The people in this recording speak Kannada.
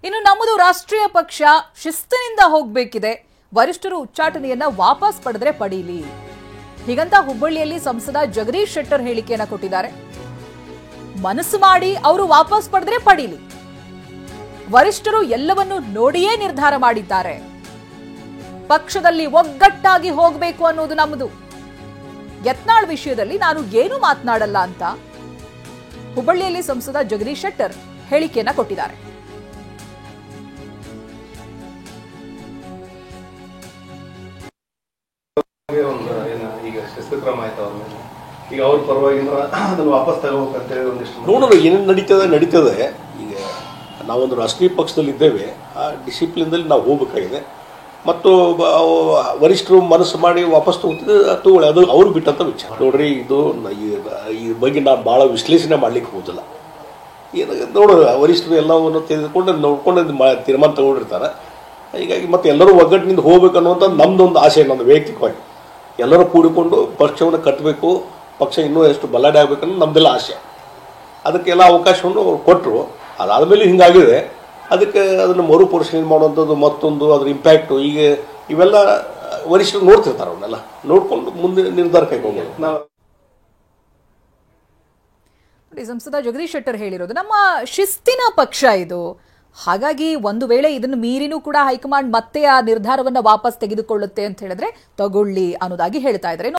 ಇನ್ನು ನಮ್ಮದು ರಾಷ್ಟ್ರೀಯ ಪಕ್ಷ ಶಿಸ್ತಿನಿಂದ ಹೋಗಬೇಕಿದೆ. ವರಿಷ್ಠರು ಉಚ್ಚಾಟನೆಯನ್ನ ವಾಪಸ್ ಪಡೆದ್ರೆ ಪಡೀಲಿ. ಹೀಗಂತ ಹುಬ್ಬಳ್ಳಿಯಲ್ಲಿ ಸಂಸದ ಜಗದೀಶ್ ಶೆಟ್ಟರ್ ಹೇಳಿಕೆಯನ್ನ ಕೊಟ್ಟಿದ್ದಾರೆ. ಮನಸ್ಸು ಮಾಡಿ ಅವರು ವಾಪಸ್ ಪಡೆದ್ರೆ ಪಡೀಲಿ. ವರಿಷ್ಠರು ಎಲ್ಲವನ್ನೂ ನೋಡಿಯೇ ನಿರ್ಧಾರ ಮಾಡಿದ್ದಾರೆ. ಪಕ್ಷದಲ್ಲಿ ಒಗ್ಗಟ್ಟಾಗಿ ಹೋಗಬೇಕು ಅನ್ನೋದು ನಮ್ಮದು. ಯತ್ನಾಳ್ ವಿಷಯದಲ್ಲಿ ನಾನು ಏನು ಮಾತನಾಡಲ್ಲ ಅಂತ ಹುಬ್ಬಳ್ಳಿಯಲ್ಲಿ ಸಂಸದ ಜಗದೀಶ್ ಶೆಟ್ಟರ್ ಹೇಳಿಕೆಯನ್ನ ಕೊಟ್ಟಿದ್ದಾರೆ. ಈಗ ಅವ್ರ ಪರವಾಗಿನ ಅದನ್ನು ವಾಪಸ್ ತಗೋಬೇಕಂತೇಳಿ ಒಂದಿಷ್ಟು ನೋಡೋಣ ಏನೇನು ನಡೀತದೆ. ಈಗ ನಾವೊಂದು ರಾಷ್ಟ್ರೀಯ ಪಕ್ಷದಲ್ಲಿ ಇದ್ದೇವೆ, ಆ ಡಿಸಿಪ್ಲಿನ್ದಲ್ಲಿ ನಾವು ಹೋಗಬೇಕಾಗಿದೆ. ಮತ್ತು ವರಿಷ್ಠರು ಮನಸ್ಸು ಮಾಡಿ ವಾಪಸ್ ತಗೊಳ್ಳಿ, ಅದು ಅವ್ರು ಬಿಟ್ಟಂತ ವಿಚಾರ. ನೋಡ್ರಿ, ಇದು ಈ ಬಗ್ಗೆ ನಾನು ಭಾಳ ವಿಶ್ಲೇಷಣೆ ಮಾಡ್ಲಿಕ್ಕೆ ಹೋದಿಲ್ಲ. ಏನು ನೋಡೋಣ, ವರಿಷ್ಠರು ಎಲ್ಲವನ್ನು ತೆಗೆದುಕೊಂಡು ನೋಡ್ಕೊಂಡು ತೀರ್ಮಾನ ತಗೊಂಡಿರ್ತಾರೆ. ಹೀಗಾಗಿ ಮತ್ತೆ ಎಲ್ಲರೂ ಒಗ್ಗಟ್ಟಿನಿಂದ ಹೋಗ್ಬೇಕು ಅನ್ನುವಂಥದ್ದು ನಮ್ದೊಂದು ಆಸೆ, ನನ್ನ ವೈಯಕ್ತಿಕವಾಗಿ. ಎಲ್ಲರೂ ಕೂಡಿಕೊಂಡು ಪಕ್ಷವನ್ನು ಕಟ್ಟಬೇಕು, ಪಕ್ಷ ಇನ್ನೂ ಎಷ್ಟು ಬಲಾಢ್ಯ ಆಗಬೇಕನ್ನೋ ನಮ್ದೆಲ್ಲ ಆಸೆ. ಅದಕ್ಕೆಲ್ಲ ಅವಕಾಶವನ್ನು ಅವ್ರು ಕೊಟ್ಟರು. ಅದಾದಮೇಲೆ ಹಿಂಗಾಗಿದೆ. ಅದಕ್ಕೆ ಅದನ್ನು ಮರುಪರಿಶೀಲನೆ ಮಾಡುವಂಥದ್ದು, ಮತ್ತೊಂದು ಅದ್ರ ಇಂಪ್ಯಾಕ್ಟು, ಈಗ ಇವೆಲ್ಲ ವರಿಷ್ಠರು ನೋಡ್ತಿರ್ತಾರೆ. ಅವನ್ನೆಲ್ಲ ನೋಡಿಕೊಂಡು ಮುಂದೆ ನಿರ್ಧಾರ ಕೈಗೊಳ್ಳೋದು. ಸಂಸದ ಜಗದೀಶ್ ಶೆಟ್ಟರ್ ಹೇಳಿರೋದು ನಮ್ಮ ಶಿಸ್ತಿನ ಪಕ್ಷ ಇದು. ಹಾಗಾಗಿ ಒಂದು ವೇಳೆ ಇದನ್ನು ಮೀರಿನೂ ಕೂಡ ಹೈಕಮಾಂಡ್ ಮತ್ತೆ ಆ ನಿರ್ಧಾರವನ್ನ ವಾಪಸ್ ತೆಗೆದುಕೊಳ್ಳುತ್ತೆ ಅಂತ ಹೇಳಿದ್ರೆ ತಗೊಳ್ಳಿ ಅನ್ನೋದಾಗಿ ಹೇಳ್ತಾ ಇದ್ದಾರೆ.